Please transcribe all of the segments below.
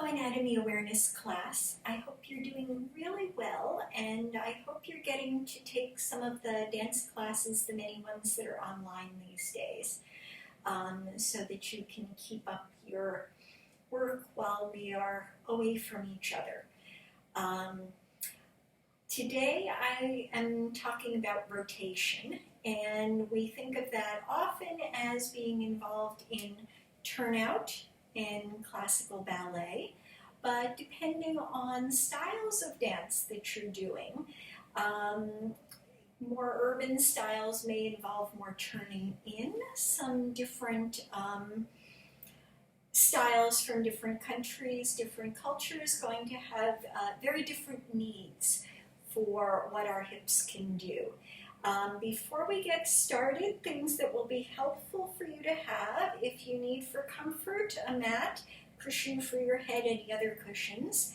Anatomy Awareness class. I hope you're doing really well, and I hope you're getting to take some of the dance classes, the many ones that are online these days, so that you can keep up your work while we are away from each other. Today I am talking about rotation, and we think of that often as being involved in turnout in classical ballet, but depending on styles of dance that you're doing, more urban styles may involve more turning in. Some different styles from different countries, different cultures, going to have very different needs for what our hips can do. Before we get started, things that will be helpful for you to have: if you need for comfort, a mat, cushion for your head, any other cushions.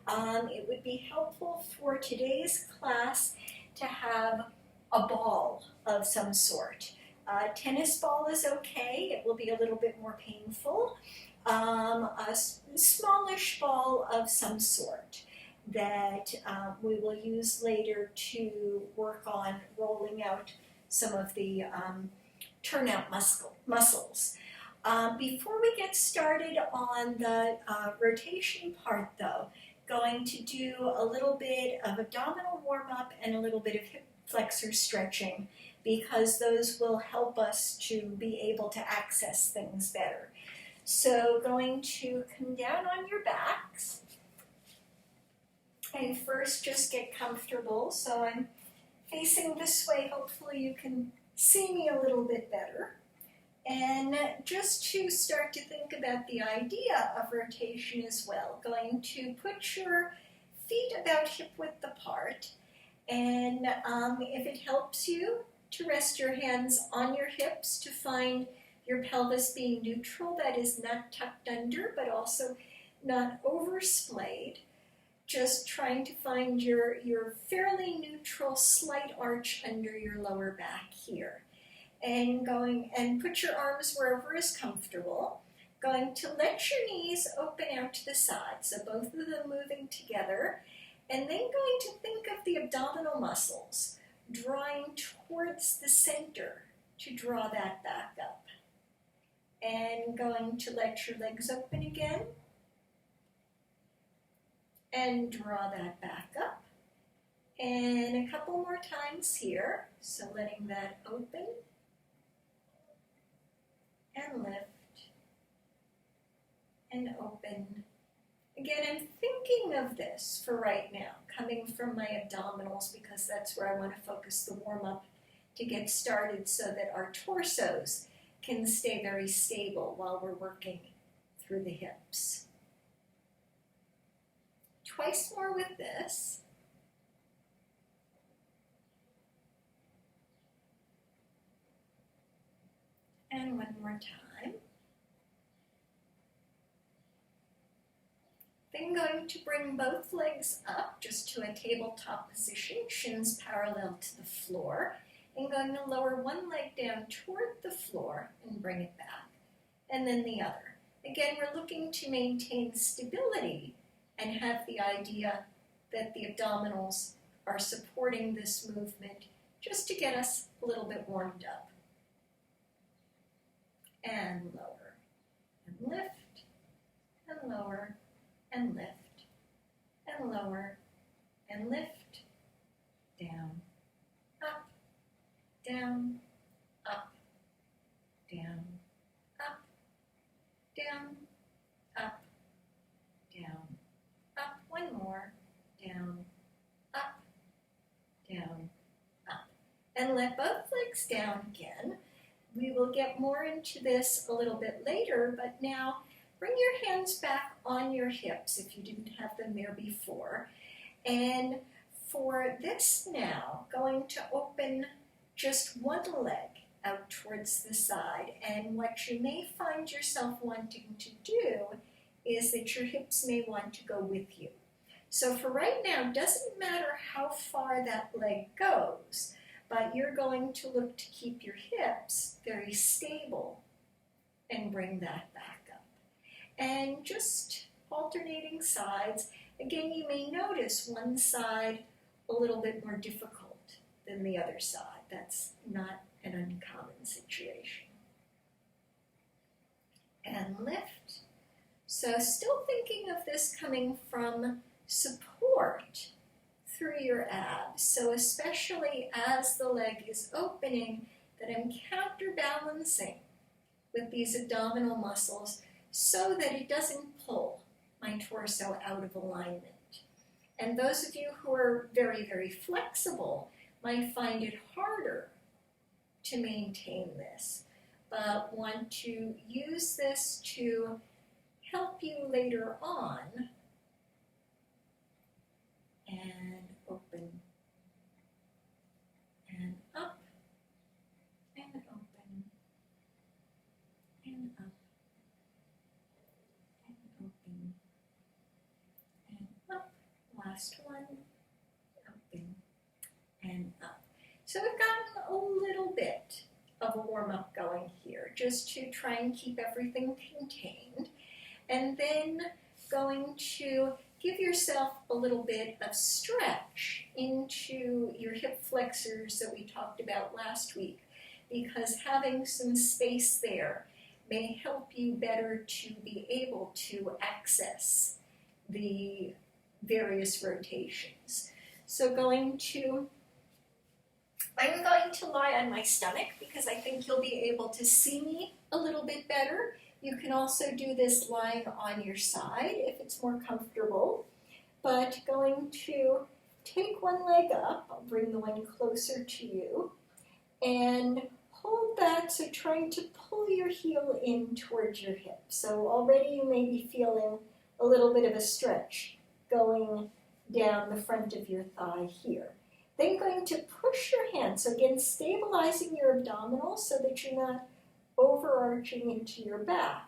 It would be helpful for today's class to have a ball of some sort. Tennis ball is okay, it will be a little bit more painful. A smallish ball of some sort that we will use later to work on rolling out some of the turnout muscles. Before we get started on the rotation part though, going to do a little bit of abdominal warm-up and a little bit of hip flexor stretching, because those will help us to be able to access things better. So going to come down on your backs. And first just get comfortable. So I'm facing this way. Hopefully you can see me a little bit better. And just to start to think about the idea of rotation as well, going to put your feet about hip width apart. And if it helps you to rest your hands on your hips to find your pelvis being neutral, that is not tucked under but also not oversplayed. Just trying to find your fairly neutral slight arch under your lower back here. And going and put your arms wherever is comfortable. Going to let your knees open out to the side, so both of them moving together. And then going to think of the abdominal muscles, drawing towards the center to draw that back up. And going to let your legs open again. And draw that back up. And a couple more times here. So letting that open and lift and open. Again, I'm thinking of this for right now, coming from my abdominals, because that's where I want to focus the warm-up to get started so that our torsos can stay very stable while we're working through the hips. Twice more with this. And one more time. Then going to bring both legs up just to a tabletop position, shins parallel to the floor. And going to lower one leg down toward the floor and bring it back. And then the other. Again, we're looking to maintain stability and have the idea that the abdominals are supporting this movement just to get us a little bit warmed up. And lower, and lift, and lower, and lift, and lower, and lift, down, up, down, up, down, up, down, up, down. Up, one more, down, up, down, up. And let both legs down again. We will get more into this a little bit later, but now bring your hands back on your hips if you didn't have them there before. And for this now, going to open just one leg out towards the side. And what you may find yourself wanting to do is that your hips may want to go with you. So for right now, it doesn't matter how far that leg goes, but you're going to look to keep your hips very stable and bring that back up. And just alternating sides. Again, you may notice one side a little bit more difficult than the other side. That's not an uncommon situation. And lift. So still thinking of this coming from support through your abs. So especially as the leg is opening, that I'm counterbalancing with these abdominal muscles so that it doesn't pull my torso out of alignment. And those of you who are very, very flexible might find it harder to maintain this, but want to use this to help you later on. And open, and up, and open, and up, and open, and up. Last one, open, and up. So we've gotten a little bit of a warm-up going here, just to try and keep everything contained. And then going to give yourself a little bit of stretch into your hip flexors that we talked about last week, because having some space there may help you better to be able to access the various rotations. So I'm going to lie on my stomach because I think you'll be able to see me a little bit better. You can also do this lying on your side if it's more comfortable. But going to take one leg up, I'll bring the one closer to you, and hold that, so trying to pull your heel in towards your hip. So already you may be feeling a little bit of a stretch going down the front of your thigh here. Then going to push your hand, so again stabilizing your abdominals so that you're not overarching into your back,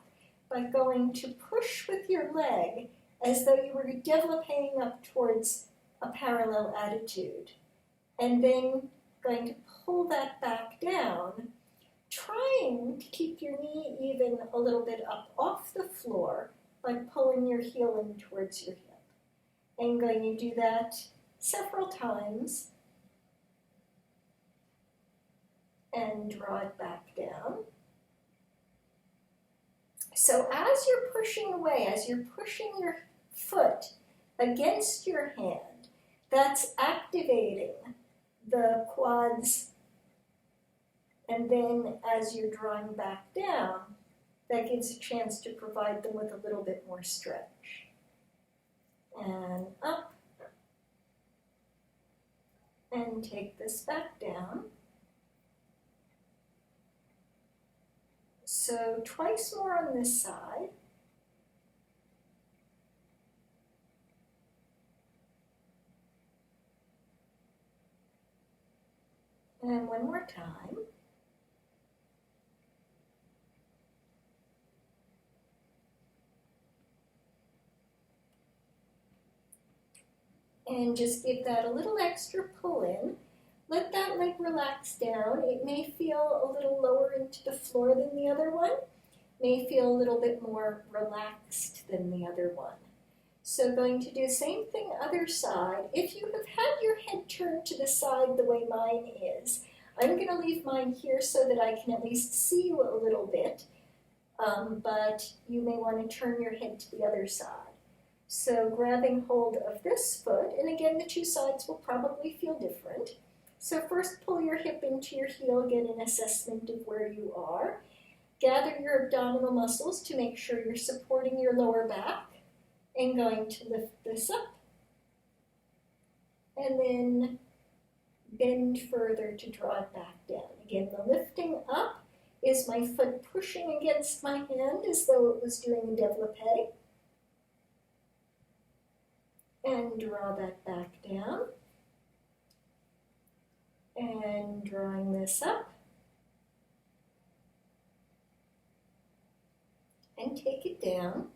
but going to push with your leg as though you were developing up towards a parallel attitude. And then going to pull that back down, trying to keep your knee even a little bit up off the floor by pulling your heel in towards your hip. And going to do that several times and draw it back down. So as you're pushing away, as you're pushing your foot against your hand, that's activating the quads, and then as you're drawing back down, that gives a chance to provide them with a little bit more stretch. And up, and take this back down. So twice more on this side. And one more time. And just give that a little extra pull in. Let that leg relax down. It may feel a little lower into the floor than the other one. May feel a little bit more relaxed than the other one. So going to do the same thing other side. If you have had your head turned to the side the way mine is, I'm going to leave mine here so that I can at least see you a little bit, but you may want to turn your head to the other side. So grabbing hold of this foot, and again the two sides will probably feel different. So first pull your hip into your heel, get an assessment of where you are. Gather your abdominal muscles to make sure you're supporting your lower back, and going to lift this up. And then bend further to draw it back down. Again, the lifting up is my foot pushing against my hand as though it was doing a développé. And draw that back down. And drawing this up. And take it down.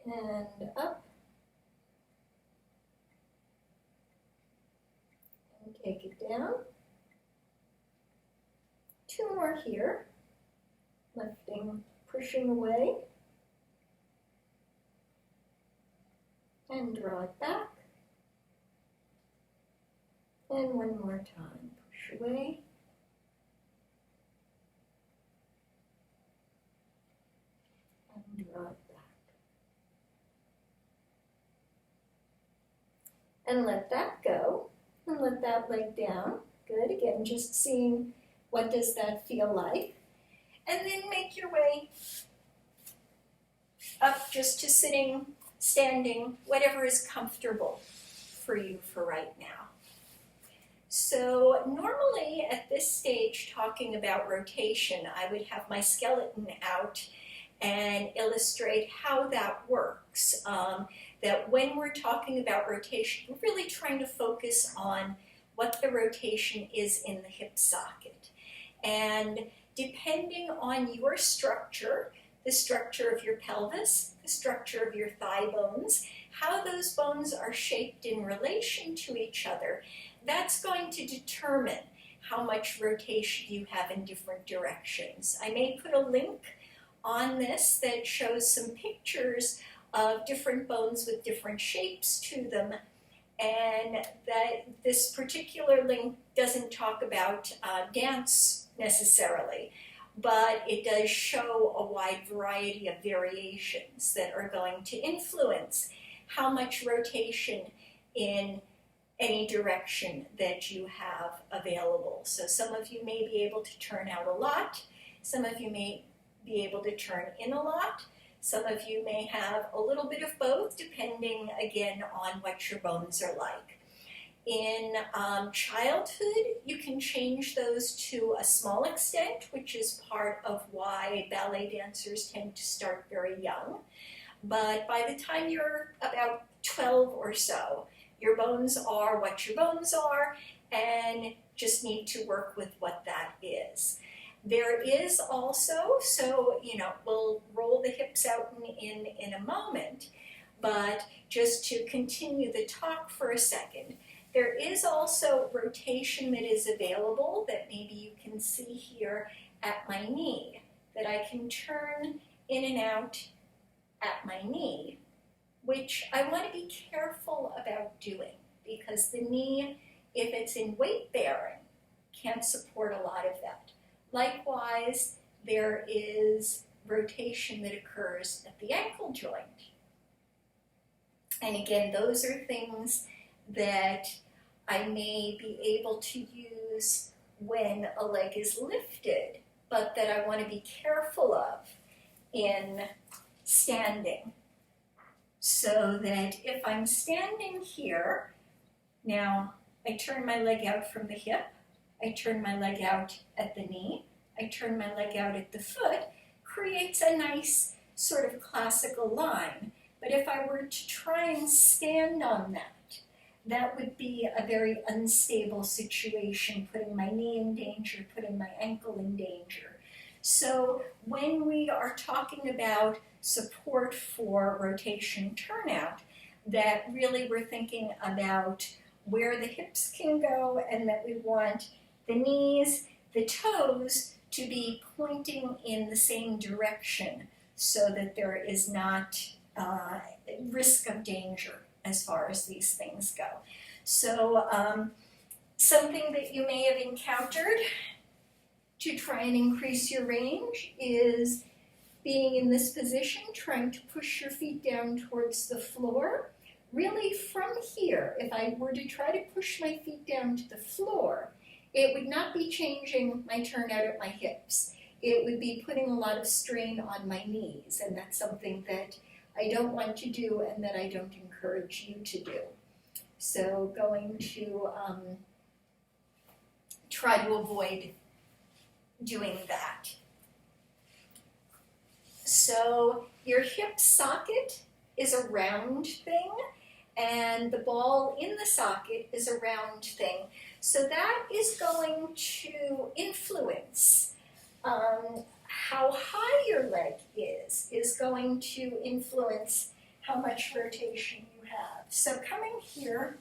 And up. And take it down. Two more here. lifting, pushing away, and draw it back. And one more time, push away. And draw it back. And let that go, and let that leg down. Good, again, just seeing what does that feel like. And then make your way up just to sitting, standing, whatever is comfortable for you for right now. So normally at this stage, talking about rotation, I would have my skeleton out and illustrate how that works. That when we're talking about rotation, we're really trying to focus on what the rotation is in the hip socket. And depending on your structure, the structure of your pelvis, the structure of your thigh bones, how those bones are shaped in relation to each other, that's going to determine how much rotation you have in different directions. I may put a link on this that shows some pictures of different bones with different shapes to them, and that this particular link doesn't talk about dance necessarily, but it does show a wide variety of variations that are going to influence how much rotation in any direction that you have available. So some of you may be able to turn out a lot, some of you may be able to turn in a lot, some of you may have a little bit of both, depending again on what your bones are like. In childhood, you can change those to a small extent, which is part of why ballet dancers tend to start very young. But by the time you're about 12 or so, your bones are what your bones are, and just need to work with what that is. There is also, so we'll roll the hips out in a moment, but just to continue the talk for a second, there is also rotation that is available that maybe you can see here at my knee, that I can turn in and out at my knee, which I want to be careful about doing, because the knee, if it's in weight bearing, can't support a lot of that. Likewise, there is rotation that occurs at the ankle joint. And again, those are things that I may be able to use when a leg is lifted, but that I want to be careful of in standing. So that if I'm standing here, now I turn my leg out from the hip, I turn my leg out at the knee, I turn my leg out at the foot, creates a nice sort of classical line. But if I were to try and stand on that, that would be a very unstable situation, putting my knee in danger, putting my ankle in danger. So when we are talking about support for rotation turnout, that really we're thinking about where the hips can go, and that we want the knees, the toes to be pointing in the same direction so that there is not risk of danger as far as these things go. So something that you may have encountered to try and increase your range is being in this position, trying to push your feet down towards the floor. Really from here, if I were to try to push my feet down to the floor, it would not be changing my turnout at my hips. It would be putting a lot of strain on my knees, and that's something that I don't want to do and that I don't encourage you to do. So going to try to avoid doing that. So your hip socket is a round thing, and the ball in the socket is a round thing. So that is going to influence how high your leg is going to influence how much rotation you have. So coming here,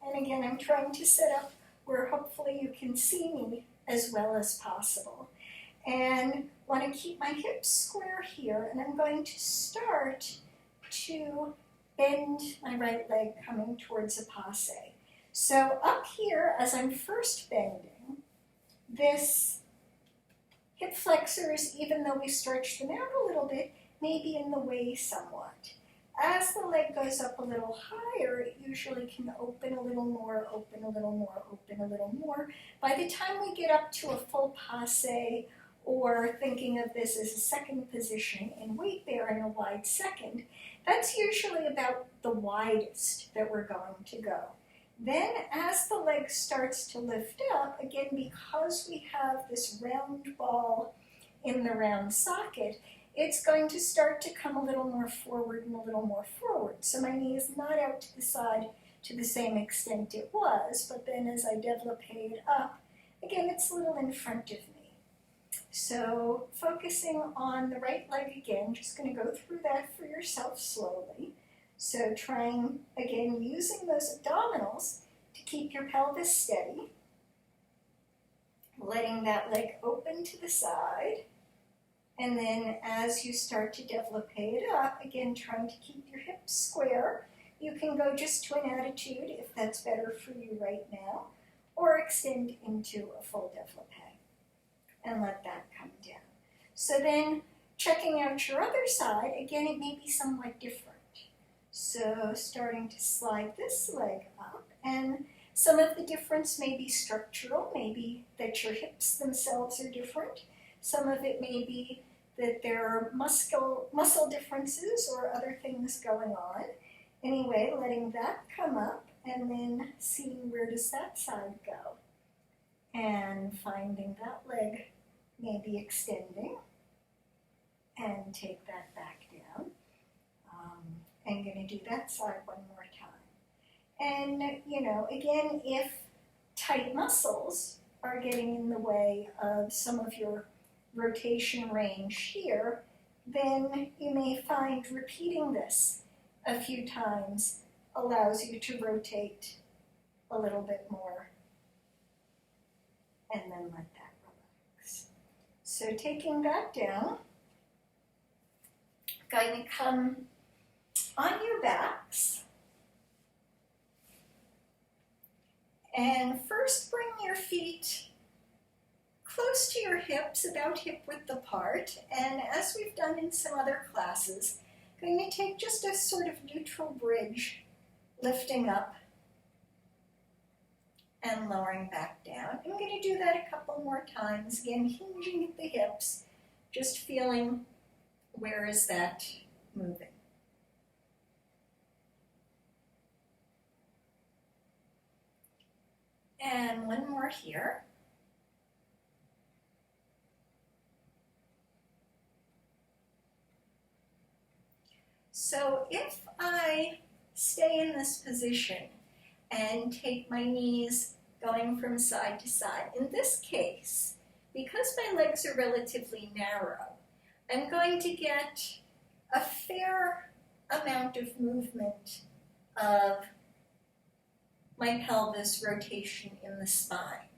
and again, I'm trying to set up where hopefully you can see me as well as possible. and want to keep my hips square here, and I'm going to start to bend my right leg coming towards a passe. So up here, as I'm first bending, this hip flexors, even though we stretch them out a little bit, may be in the way somewhat. As the leg goes up a little higher, it usually can open a little more, open a little more, open a little more. By the time we get up to a full passe, or thinking of this as a second position in weight bearing, a wide second, that's usually about the widest that we're going to go. Then as the leg starts to lift up, again, because we have this round ball in the round socket, it's going to start to come a little more forward and a little more forward. So my knee is not out to the side to the same extent it was, but then as I develop it up, again, it's a little in front of me. So focusing on the right leg again, just going to go through that for yourself slowly. So trying, again, using those abdominals to keep your pelvis steady, letting that leg open to the side, and then as you start to develop it up, again, trying to keep your hips square. You can go just to an attitude if that's better for you right now, or extend into a full develope, and let that come down. So then, checking out your other side, again, it may be somewhat different. So starting to slide this leg up, and some of the difference may be structural, maybe that your hips themselves are different. Some of it may be that there are muscle differences or other things going on. Anyway, letting that come up, and then seeing where does that side go. And finding that leg maybe extending, and take that back down. I'm going to do that side one more time. And, you know, again, if tight muscles are getting in the way of some of your rotation range here, then you may find repeating this a few times allows you to rotate a little bit more, and then let that relax. So taking that down, going to come on your backs, and first bring your feet close to your hips, about hip width apart, and as we've done in some other classes, going to take just a sort of neutral bridge, lifting up and lowering back down. I'm going to do that a couple more times, again hinging at the hips, just feeling where is that moving. And one more here. So if I stay in this position and take my knees going from side to side, in this case, because my legs are relatively narrow, I'm going to get a fair amount of movement of my pelvis rotation in the spine.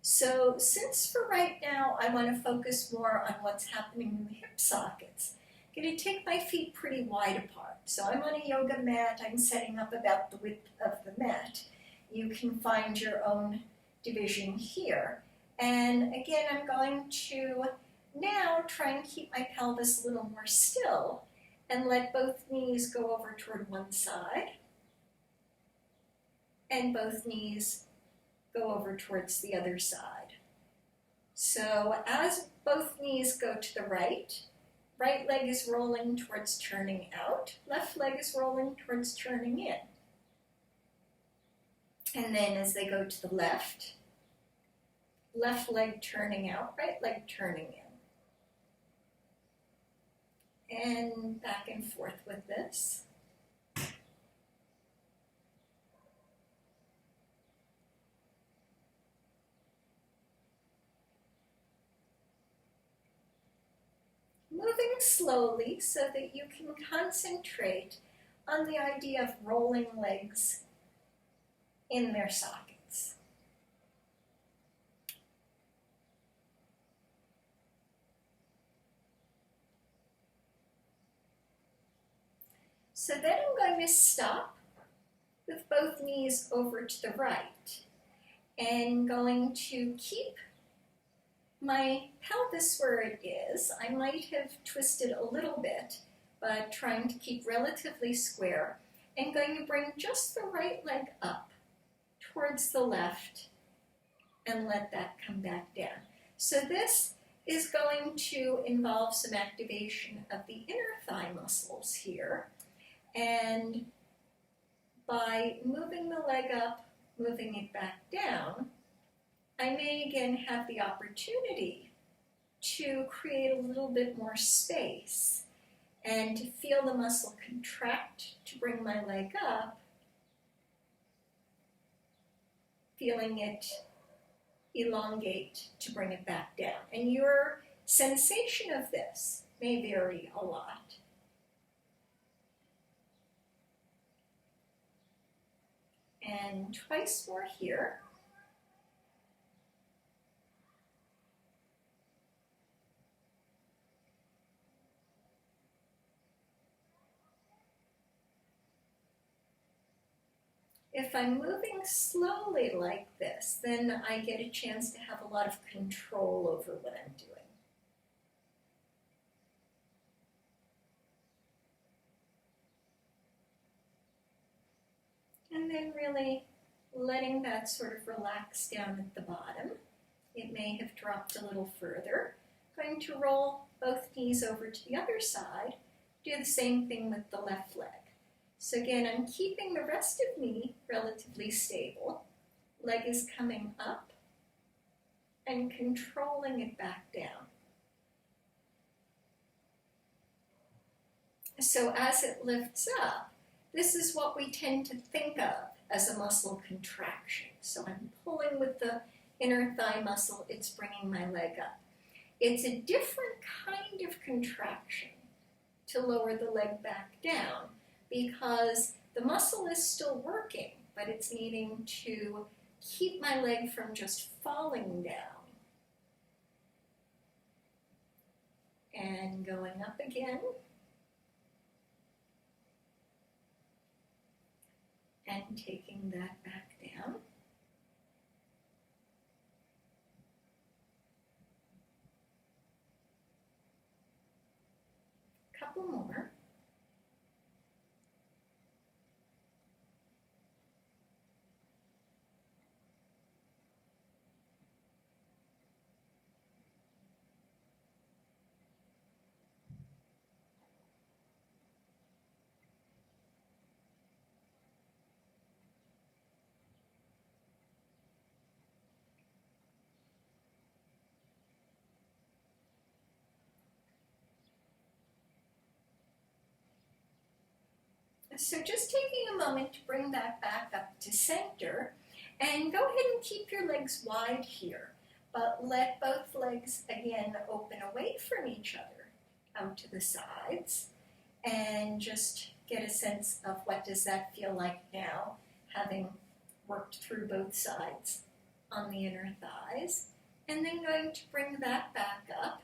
So since for right now I want to focus more on what's happening in the hip sockets, I'm going to take my feet pretty wide apart. So I'm on a yoga mat, I'm setting up about the width of the mat. You can find your own division here. And again, I'm going to now try and keep my pelvis a little more still and let both knees go over toward one side and both knees go over towards the other side. So as both knees go to the right leg is rolling towards turning out, left leg is rolling towards turning in. And then as they go to the left leg turning out, right leg turning in. And back and forth with this. Moving slowly so that you can concentrate on the idea of rolling legs in their sockets. So then I'm going to stop with both knees over to the right and going to keep my pelvis where it is. I might have twisted a little bit, but trying to keep relatively square, and going to bring just the right leg up towards the left and let that come back down. So this is going to involve some activation of the inner thigh muscles here, and by moving the leg up, moving it back down, I may again have the opportunity to create a little bit more space and to feel the muscle contract to bring my leg up, feeling it elongate to bring it back down. And your sensation of this may vary a lot. And twice more here. If I'm moving slowly like this, then I get a chance to have a lot of control over what I'm doing. And then really letting that sort of relax down at the bottom. It may have dropped a little further. Going to roll both knees over to the other side. Do the same thing with the left leg. So again, I'm keeping the rest of me relatively stable. Leg is coming up and controlling it back down. So as it lifts up, this is what we tend to think of as a muscle contraction. So I'm pulling with the inner thigh muscle, it's bringing my leg up. It's a different kind of contraction to lower the leg back down because the muscle is still working, but it's needing to keep my leg from just falling down. And going up again. And taking that back down. Couple more. So just taking a moment to bring that back up to center, and go ahead and keep your legs wide here, but let both legs again open away from each other out to the sides, and just get a sense of what does that feel like now, having worked through both sides on the inner thighs. And then going to bring that back up,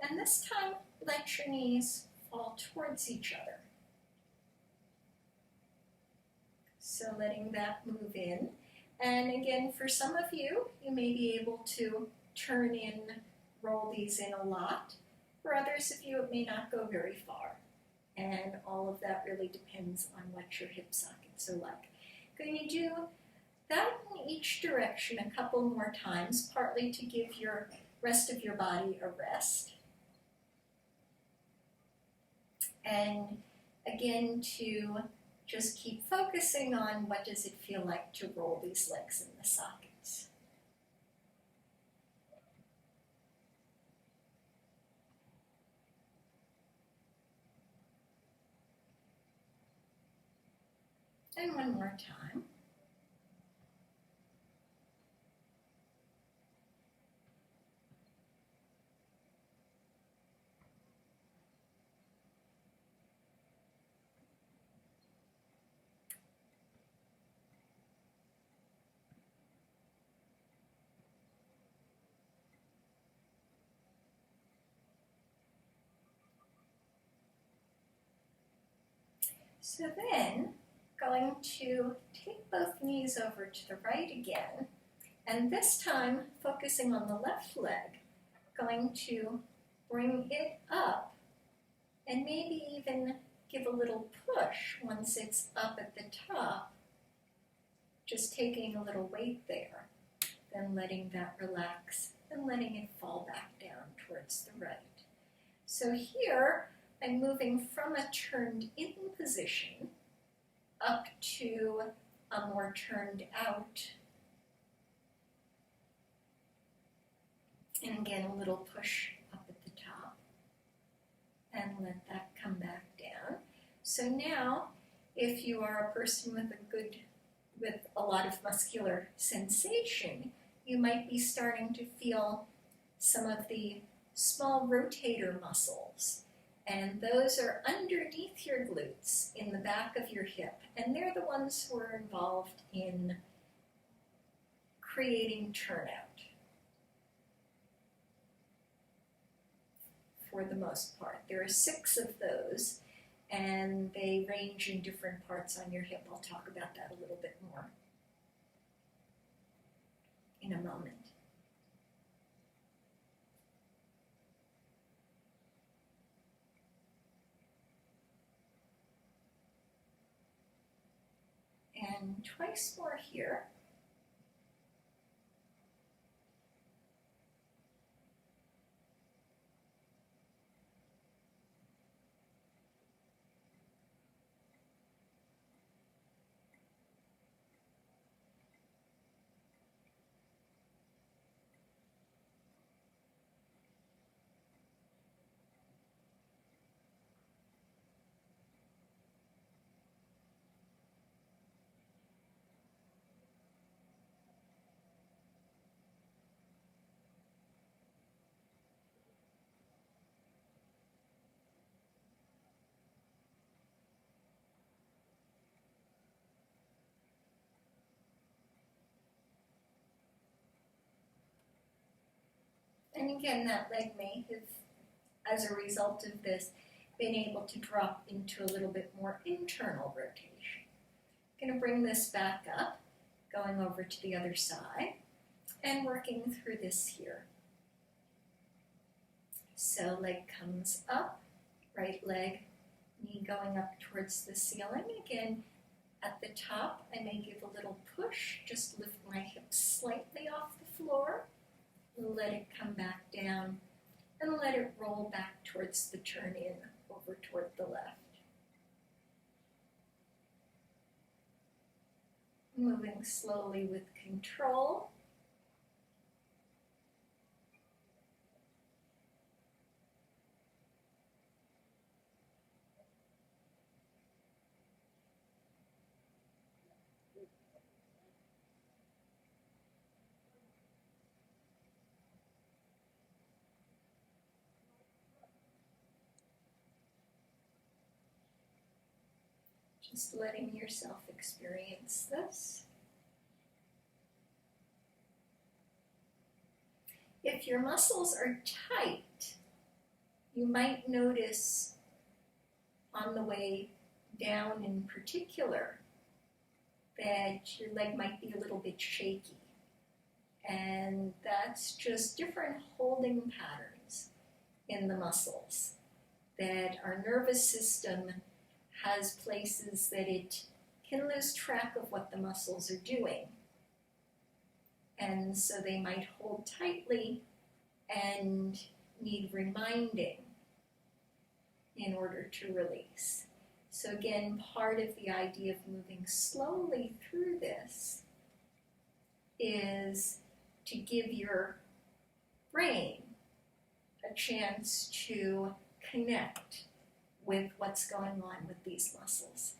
and this time let your knees fall towards each other. So letting that move in. And again, for some of you, you may be able to turn in, roll these in a lot. For others of you, it may not go very far. And all of that really depends on what your hip sockets are like. Going to do that in each direction a couple more times, partly to give your rest of your body a rest. And again, to just keep focusing on what does it feel like to roll these legs in the sockets. And one more time. So then, going to take both knees over to the right again, and this time focusing on the left leg, going to bring it up and maybe even give a little push once it's up at the top, just taking a little weight there, then letting that relax and letting it fall back down towards the right. So here, I'm moving from a turned in position up to a more turned out. And again, a little push up at the top. And let that come back down. So now, if you are a person with a lot of muscular sensation, you might be starting to feel some of the small rotator muscles. And those are underneath your glutes in the back of your hip. And they're the ones who are involved in creating turnout for the most part. There are 6 of those, and they range in different parts on your hip. I'll talk about that a little bit more in a moment. And twice more here. And again, that leg may have, as a result of this, been able to drop into a little bit more internal rotation. I'm going to bring this back up, going over to the other side, and working through this here. So leg comes up, right leg, knee going up towards the ceiling. Again, at the top, I may give a little push, just lift my hips slightly off the floor. Let it come back down and let it roll back towards the turn in over toward the left. Moving slowly with control. Just letting yourself experience this. If your muscles are tight, you might notice on the way down in particular that your leg might be a little bit shaky. And that's just different holding patterns in the muscles, that our nervous system has places that it can lose track of what the muscles are doing. And so they might hold tightly and need reminding in order to release. So again, part of the idea of moving slowly through this is to give your brain a chance to connect with what's going on with these muscles.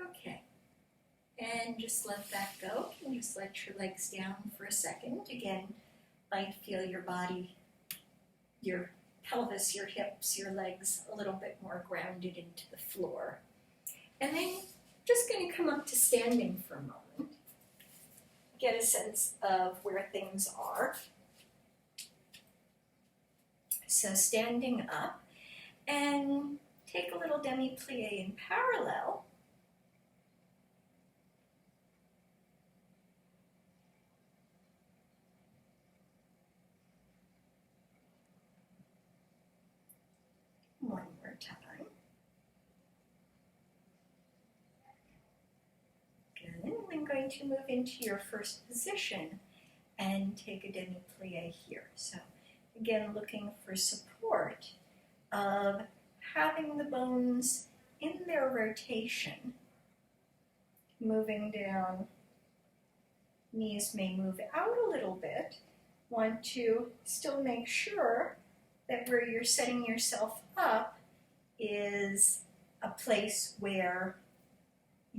Okay. And just let that go. And just let your legs down for a second. Again, might feel your body, your pelvis, your hips, your legs a little bit more grounded into the floor. And then just going to come up to standing for a moment. Get a sense of where things are. So standing up, and take a little demi-plie in parallel. One more time. Good. I'm going to move into your first position and take a demi-plie here. So again, looking for support of having the bones in their rotation, moving down. Knees may move out a little bit. Want to still make sure that where you're setting yourself up is a place where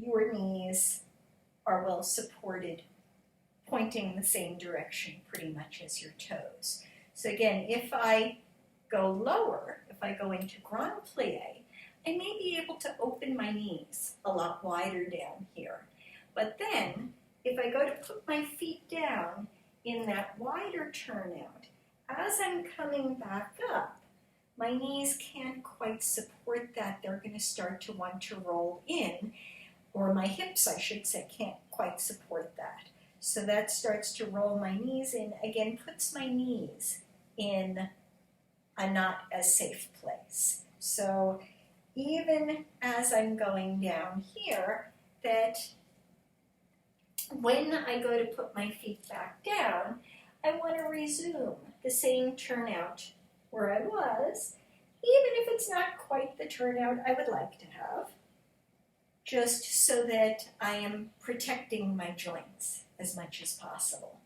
your knees are well supported, pointing the same direction pretty much as your toes. So again, if I go lower, if I go into grand plie, I may be able to open my knees a lot wider down here. But then, if I go to put my feet down in that wider turnout, as I'm coming back up, my knees can't quite support that. They're going to start to want to roll in, or my hips, I should say, can't quite support that. So that starts to roll my knees in, again, puts my knees in a not as safe place. So even as I'm going down here, that when I go to put my feet back down, I want to resume the same turnout where I was, even if it's not quite the turnout I would like to have, just so that I am protecting my joints as much as possible.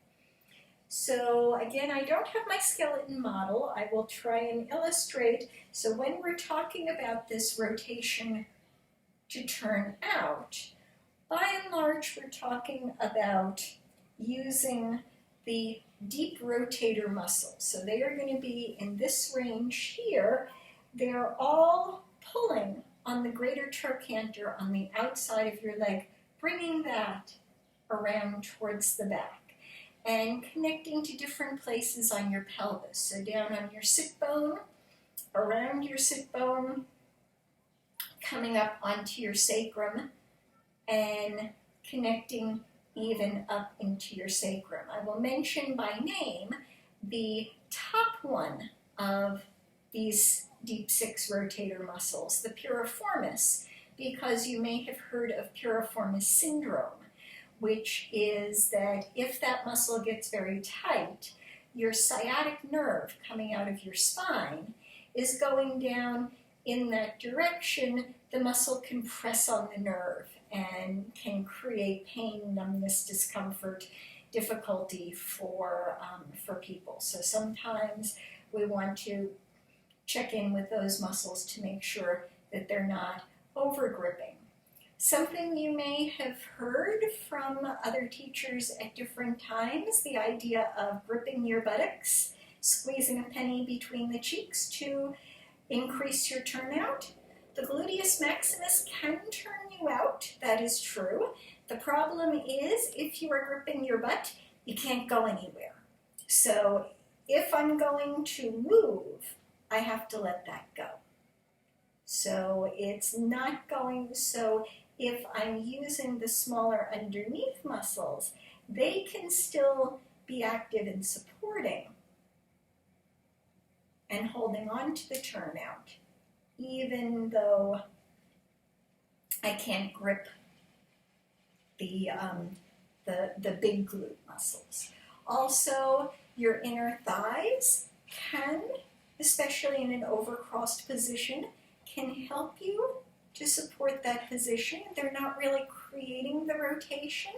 So again, I don't have my skeleton model. I will try and illustrate. So when we're talking about this rotation to turn out, by and large, we're talking about using the deep rotator muscles. So they are going to be in this range here. They're all pulling on the greater trochanter on the outside of your leg, bringing that around towards the back and connecting to different places on your pelvis. So down on your sit bone, around your sit bone, coming up onto your sacrum, and connecting even up into your sacrum. I will mention by name the top one of these deep six rotator muscles, the piriformis, because you may have heard of piriformis syndrome, which is that if that muscle gets very tight, your sciatic nerve coming out of your spine is going down in that direction. The muscle can press on the nerve and can create pain, numbness, discomfort, difficulty for people. So sometimes we want to check in with those muscles to make sure that they're not over-gripping. Something you may have heard from other teachers at different times, the idea of gripping your buttocks, squeezing a penny between the cheeks to increase your turnout. The gluteus maximus can turn you out, that is true. The problem is if you are gripping your butt, you can't go anywhere. So if I'm going to move, I have to let that go. So it's not going, so if I'm using the smaller underneath muscles, they can still be active in supporting and holding on to the turnout, even though I can't grip the big glute muscles. Also, your inner thighs can, especially in an overcrossed position, can help you to support that position. They're not really creating the rotation.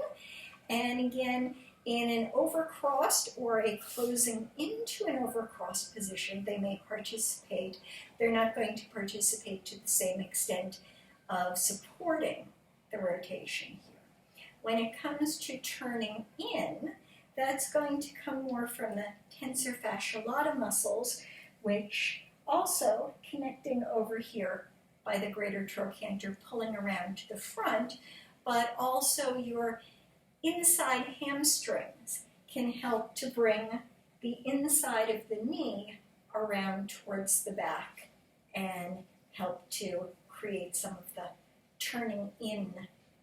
And again, in an overcrossed or a closing into an overcrossed position, they may participate. They're not going to participate to the same extent of supporting the rotation here. When it comes to turning in, that's going to come more from the tensor fasciae lata muscles, which also connecting over here by the greater trochanter, pulling around to the front, but also your inside hamstrings can help to bring the inside of the knee around towards the back and help to create some of the turning in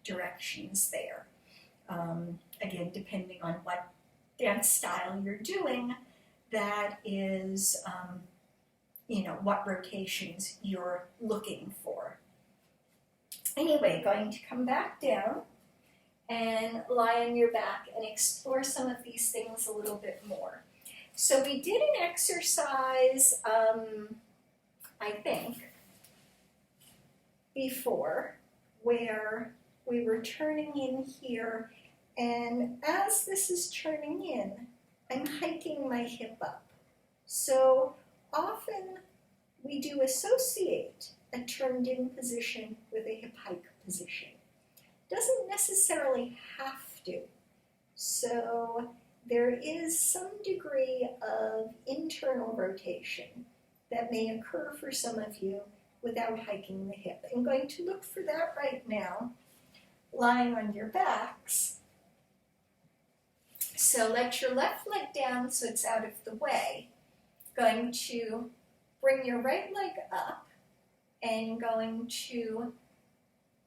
directions there. Again, depending on what dance style you're doing, that is, what rotations you're looking for. Anyway, going to come back down and lie on your back and explore some of these things a little bit more. So we did an exercise, I think, before, where we were turning in here, and as this is turning in, I'm hiking my hip up. So often we do associate a turned in position with a hip hike position. Doesn't necessarily have to. So there is some degree of internal rotation that may occur for some of you without hiking the hip. I'm going to look for that right now, lying on your backs. So let your left leg down so it's out of the way. Going to bring your right leg up and going to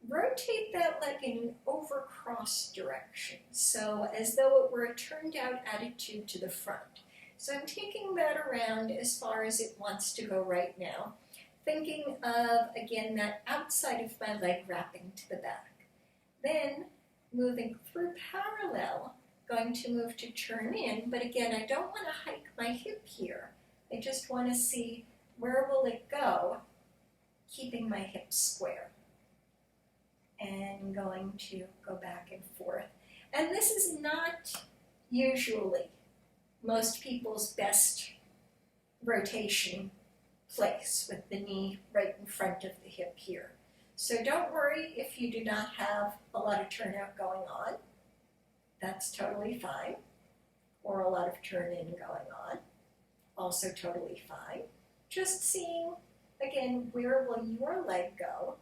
rotate that leg in an overcross direction, so as though it were a turned out attitude to the front. So I'm taking that around as far as it wants to go right now, thinking of, again, that outside of my leg wrapping to the back. Then moving through parallel, going to move to turn in, but again, I don't want to hike my hip here. I just want to see where will it go, keeping my hips square. And going to go back and forth. And this is not usually most people's best rotation place, with the knee right in front of the hip here. So don't worry if you do not have a lot of turnout going on. That's totally fine. Or a lot of turn in going on. Also totally fine. Just seeing, again, where will your leg go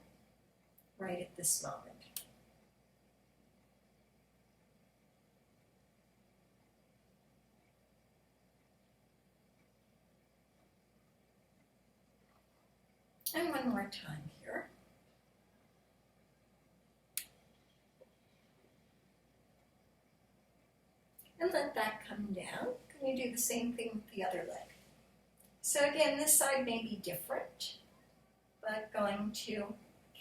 right at this moment. And one more time here. And let that come down. Can you do the same thing with the other leg? So again, this side may be different, but going to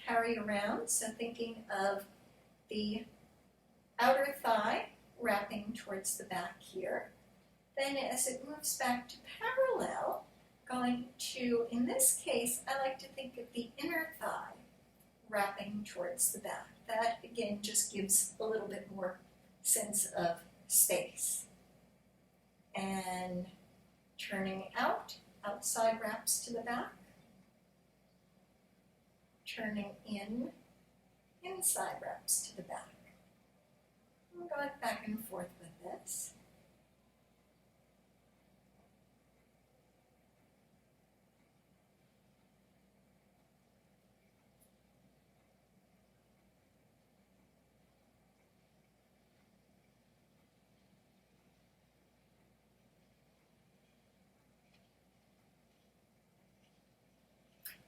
carry around, so thinking of the outer thigh wrapping towards the back here. Then as it moves back to parallel, going to, in this case, I like to think of the inner thigh wrapping towards the back. That, again, just gives a little bit more sense of space. And turning out, outside wraps to the back. Turning in, inside wraps to the back. I'm going back and forth with this.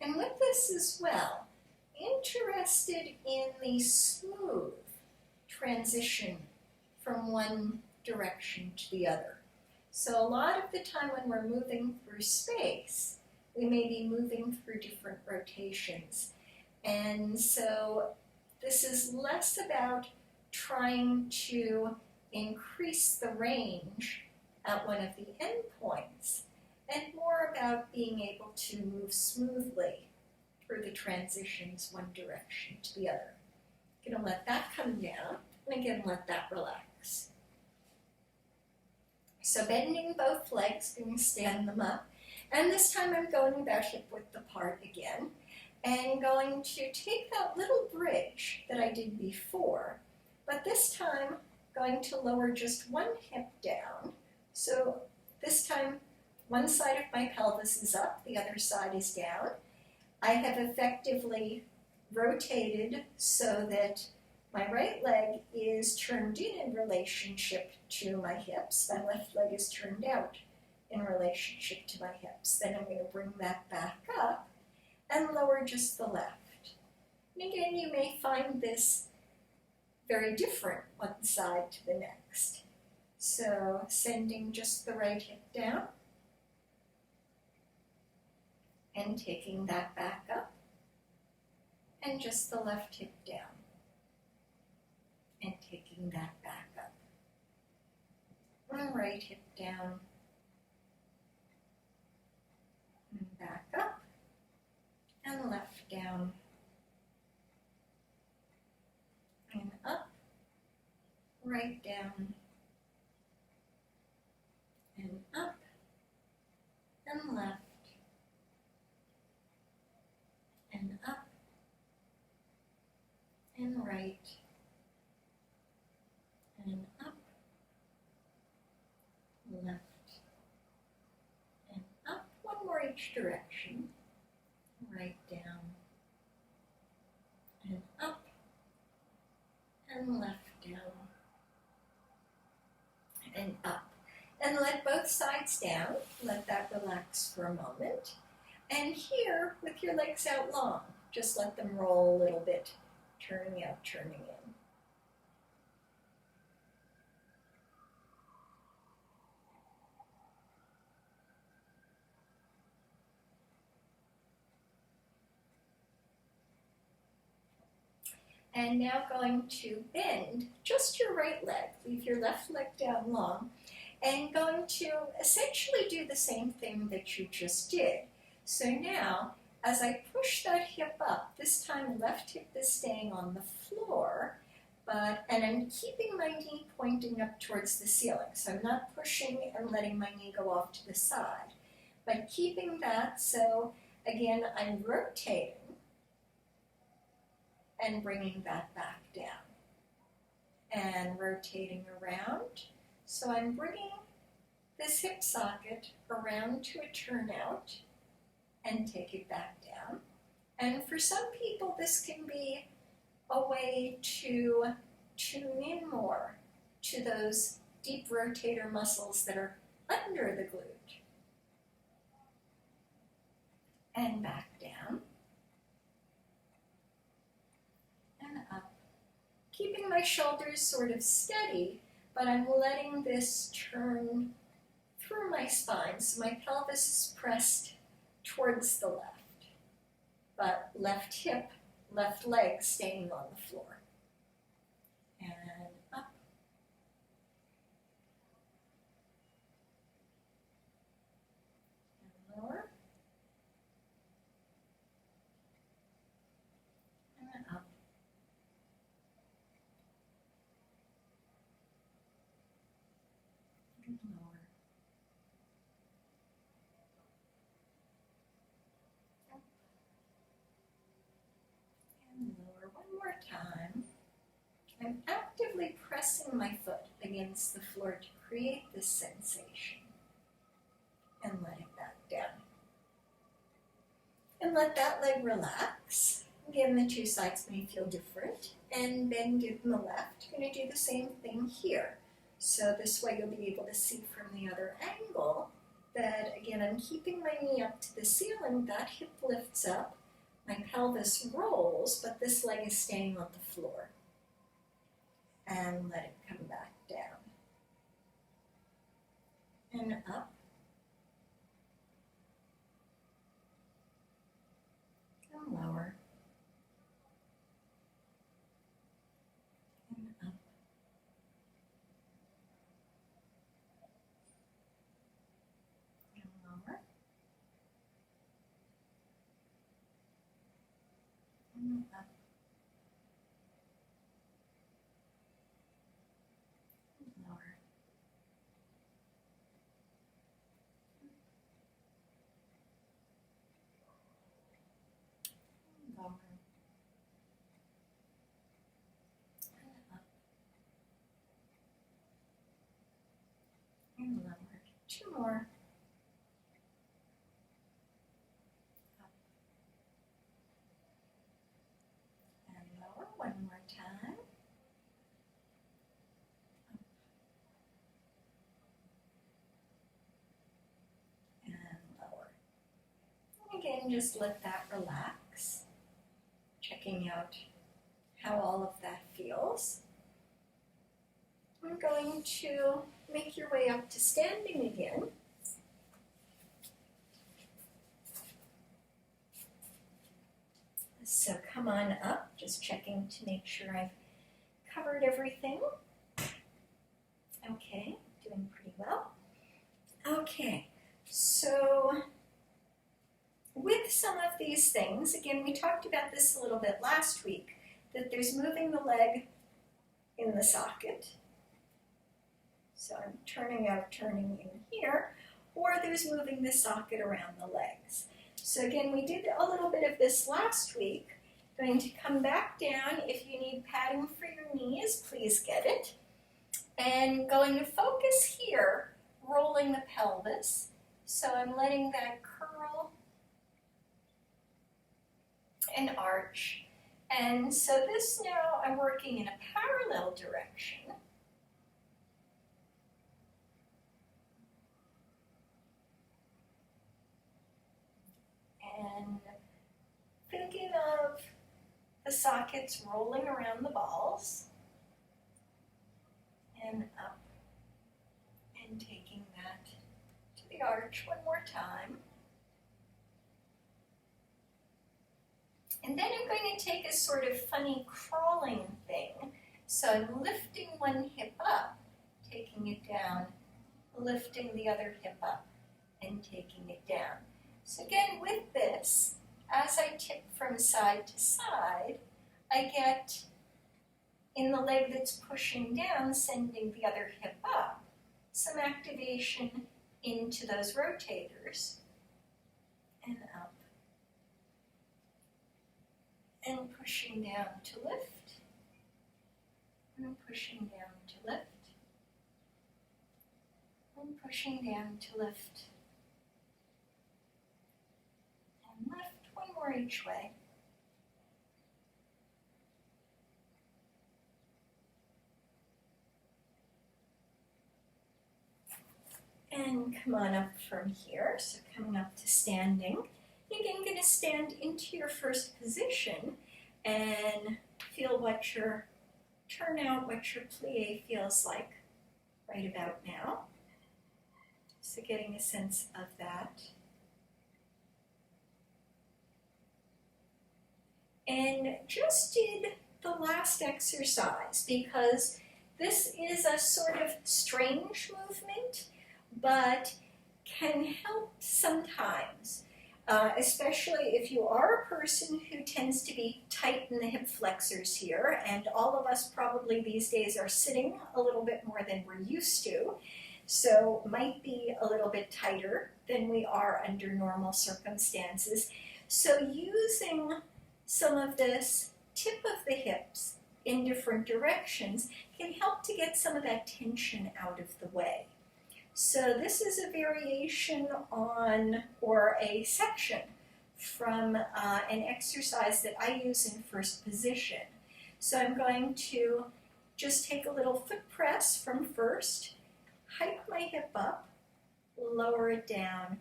And with this as well, interested in the smooth transition from one direction to the other. So a lot of the time when we're moving through space, we may be moving through different rotations. And so this is less about trying to increase the range at one of the endpoints, and more about being able to move smoothly through the transitions one direction to the other. Going to let that come down, and again let that relax. So bending both legs, going to stand them up, and this time I'm going about hip width apart again, and going to take that little bridge that I did before, But this time, going to lower just one hip down. So this time, one side of my pelvis is up, the other side is down. I have effectively rotated so that my right leg is turned in relationship to my hips. My left leg is turned out in relationship to my hips. Then I'm going to bring that back up and lower just the left. And again, you may find this very different one side to the next. So sending just the right hip down and taking that back up, and just the left hip down and taking that back up. And right hip down and back up, and left down and up, right down and up, and left and up and right and up, left and up. One more each direction. Right down and up and left down and up. And let both sides down. Let that relax for a moment. And here, with your legs out long, just let them roll a little bit, turning out, turning in. And now going to bend just your right leg. Leave your left leg down long. And going to essentially do the same thing that you just did. So now, as I push that hip up, this time left hip is staying on the floor, and I'm keeping my knee pointing up towards the ceiling. So I'm not pushing and letting my knee go off to the side, but keeping that. So again, I'm rotating and bringing that back down and rotating around. So I'm bringing this hip socket around to a turnout and take it back down. And for some people, this can be a way to tune in more to those deep rotator muscles that are under the glute. And back down and up. Keeping my shoulders sort of steady, but I'm letting this turn through my spine. So my pelvis is pressed towards the left, but left hip, left leg staying on the floor. And up. And lower. And up. And lower. And lower. One more time. I'm actively pressing my foot against the floor to create this sensation. And let it back down. And let that leg relax. Again, the two sides may feel different. And bend in the left. I'm going to do the same thing here. So this way you'll be able to see from the other angle that, again, I'm keeping my knee up to the ceiling. That hip lifts up. My pelvis rolls, but this leg is staying on the floor. And let it come back down. And up. And lower. And up. And lower. And up. And lower. And lower. And up. Two more. Up and lower. One more time. Up and lower. And again, just let that relax. Checking out how all of that feels. I'm going to make your way up to standing again. So come on up, just checking to make sure I've covered everything. Okay, doing pretty well. Okay, so with some of these things, again, we talked about this a little bit last week, that there's moving the leg in the socket. So I'm turning out, turning in here, or there's moving the socket around the legs. So again, we did a little bit of this last week. Going to come back down. If you need padding for your knees, please get it. And going to focus here, rolling the pelvis. So I'm letting that curl and arch. And so this now I'm working in a parallel direction. And thinking of the sockets rolling around the balls and up and taking that to the arch one more time. And then I'm going to take a sort of funny crawling thing. So I'm lifting one hip up, taking it down, lifting the other hip up and taking it down. So again, with this, as I tip from side to side, I get in the leg that's pushing down, sending the other hip up, some activation into those rotators and up and pushing down to lift and pushing down to lift and pushing down to lift. Lift, one more each way. And come on up from here, so coming up to standing. Again, going to stand into your first position and feel what your turnout, what your plie feels like right about now. So getting a sense of that. And just did the last exercise because this is a sort of strange movement, but can help sometimes, especially if you are a person who tends to be tight in the hip flexors here, and all of us probably these days are sitting a little bit more than we're used to, so might be a little bit tighter than we are under normal circumstances. So using some of this tip of the hips in different directions can help to get some of that tension out of the way. So this is a variation on, or a section from an exercise that I use in first position. So I'm going to just take a little foot press from first, hike my hip up, lower it down,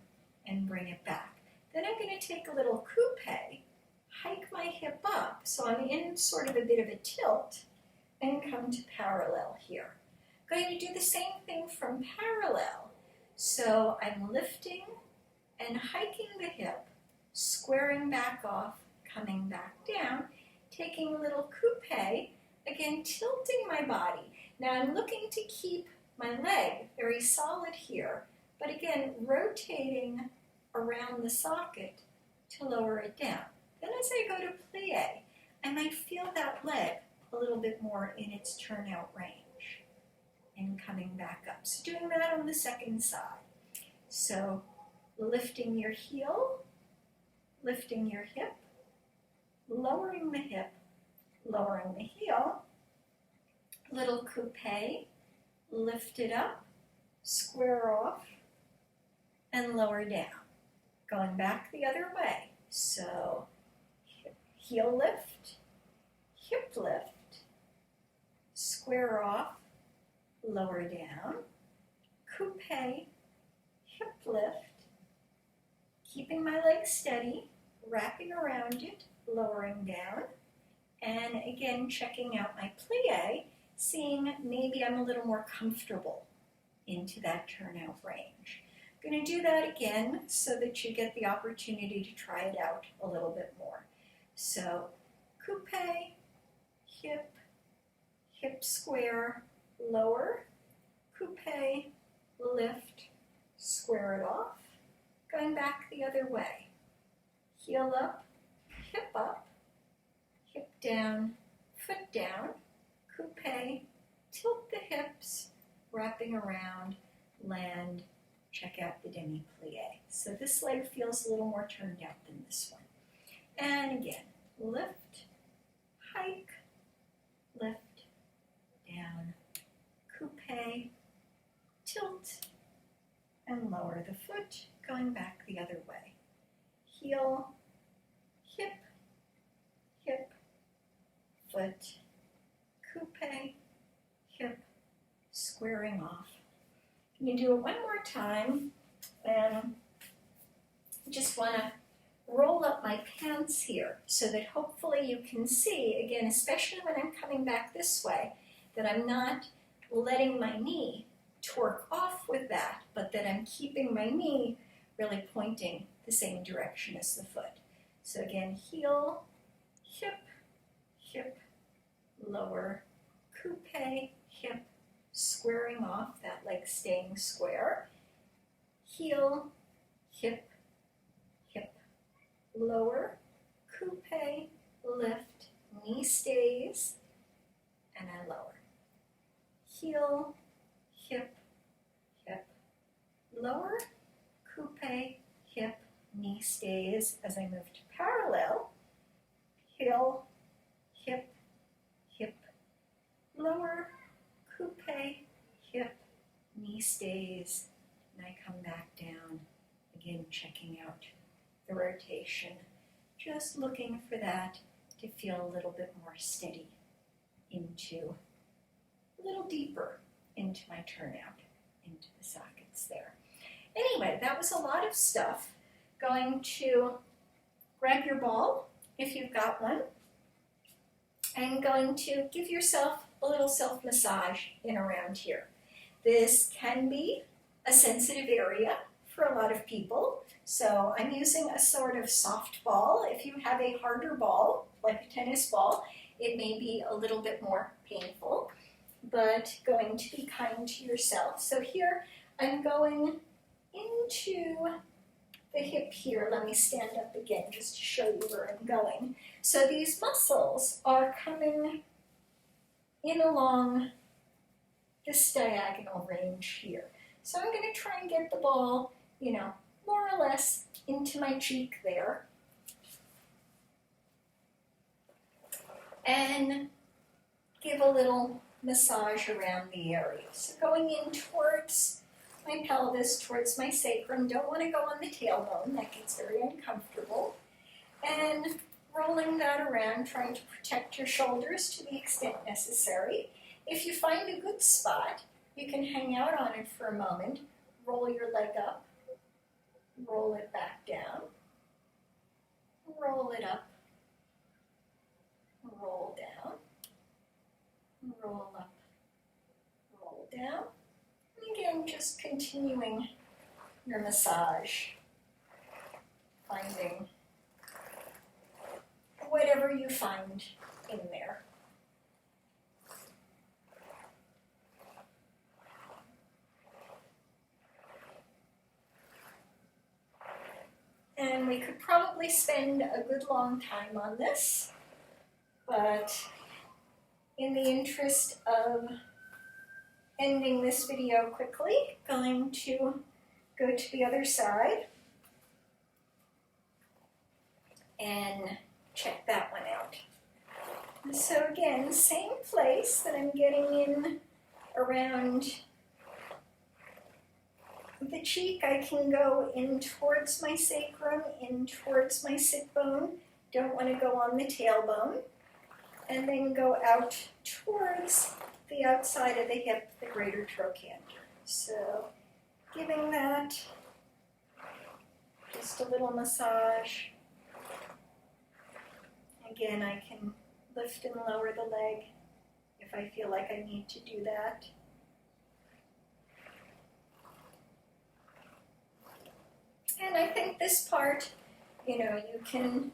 and bring it back. Then I'm going to take a little coupe, hike my hip up, so I'm in sort of a bit of a tilt, and come to parallel here. Going to do the same thing from parallel. So I'm lifting and hiking the hip, squaring back off, coming back down, taking a little coupe, again tilting my body. Now I'm looking to keep my leg very solid here, but again rotating around the socket to lower it down. Then as I go to plie, I might feel that leg a little bit more in its turnout range and coming back up. So doing that on the second side. So lifting your heel, lifting your hip, lowering the hip, lowering the heel, little coupe, lift it up, square off, and lower down. Going back the other way. So heel lift, hip lift, square off, lower down, coupe, hip lift, keeping my legs steady, wrapping around it, lowering down, and again checking out my plie, seeing maybe I'm a little more comfortable into that turnout range. I'm going to do that again so that you get the opportunity to try it out a little bit more. So coupe, hip, hip square, lower, coupe, lift, square it off, going back the other way. Heel up, hip down, foot down, coupe, tilt the hips, wrapping around, land, check out the demi-plie. So this leg feels a little more turned out than this one. And again, lift, hike, lift, down, coupe, tilt, and lower the foot, going back the other way. Heel, hip, hip, foot, coupe, hip, squaring off. You do it one more time, and I just want to roll up my pants here so that hopefully you can see, again, especially when I'm coming back this way, that I'm not letting my knee torque off with that, but that I'm keeping my knee really pointing the same direction as the foot. So again, heel, hip, hip, lower, coupe, hip, squaring off, that leg staying square, heel, hip, hip, lower, coupe, lift, knee stays, and I lower. Heel, hip, hip, lower, coupe, hip, knee stays as I move to parallel, heel, hip, hip, lower, coupe, hip, knee stays, and I come back down, again checking out the rotation, just looking for that to feel a little bit more steady into, a little deeper into my turnout, into the sockets there. Anyway, that was a lot of stuff. Going to grab your ball, if you've got one, and going to give yourself a little self-massage in around here. This can be a sensitive area for a lot of people, so I'm using a sort of soft ball. If you have a harder ball, like a tennis ball, it may be a little bit more painful, but going to be kind to yourself. So here I'm going into the hip here. Let me stand up again just to show you where I'm going. So these muscles are coming in along this diagonal range here. So I'm going to try and get the ball, more or less into my cheek there. And give a little massage around the area. So going in towards my pelvis, towards my sacrum. Don't want to go on the tailbone, that gets very uncomfortable. And rolling that around, trying to protect your shoulders to the extent necessary. If you find a good spot, you can hang out on it for a moment, roll your leg up, roll it back down, roll it up, roll down, roll up, roll down. And again, just continuing your massage, finding whatever you find in there. And we could probably spend a good long time on this, but in the interest of ending this video quickly, going to go to the other side and check that one out. So again, same place that I'm getting in around the cheek, I can go in towards my sacrum, in towards my sit bone. Don't want to go on the tailbone. And then go out towards the outside of the hip, the greater trochanter. So giving that just a little massage. Again, I can lift and lower the leg if I feel like I need to do that. And I think this part, you can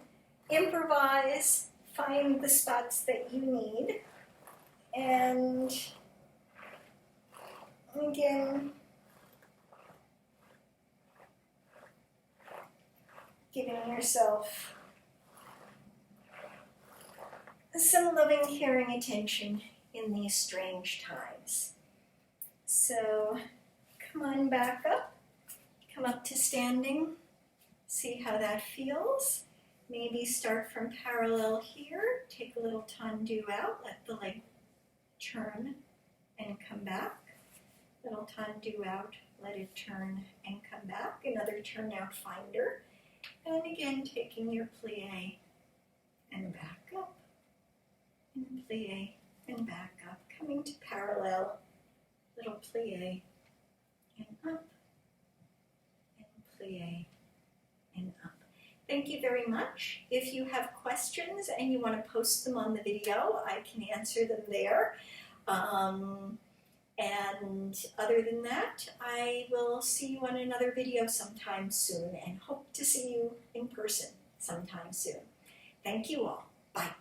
improvise, find the spots that you need, and again, giving yourself some loving, caring attention in these strange times. So come on back up, come up to standing, see how that feels. Maybe start from parallel here, take a little tendu out, let the leg turn and come back. Little tendu out, let it turn and come back. Another turnout finder. And again, taking your plie and back up. And plie and back up. Coming to parallel, little plie and up. And plie and up. Thank you very much. If you have questions and you want to post them on the video, I can answer them there. And other than that, I will see you on another video sometime soon and hope to see you in person sometime soon. Thank you all. Bye.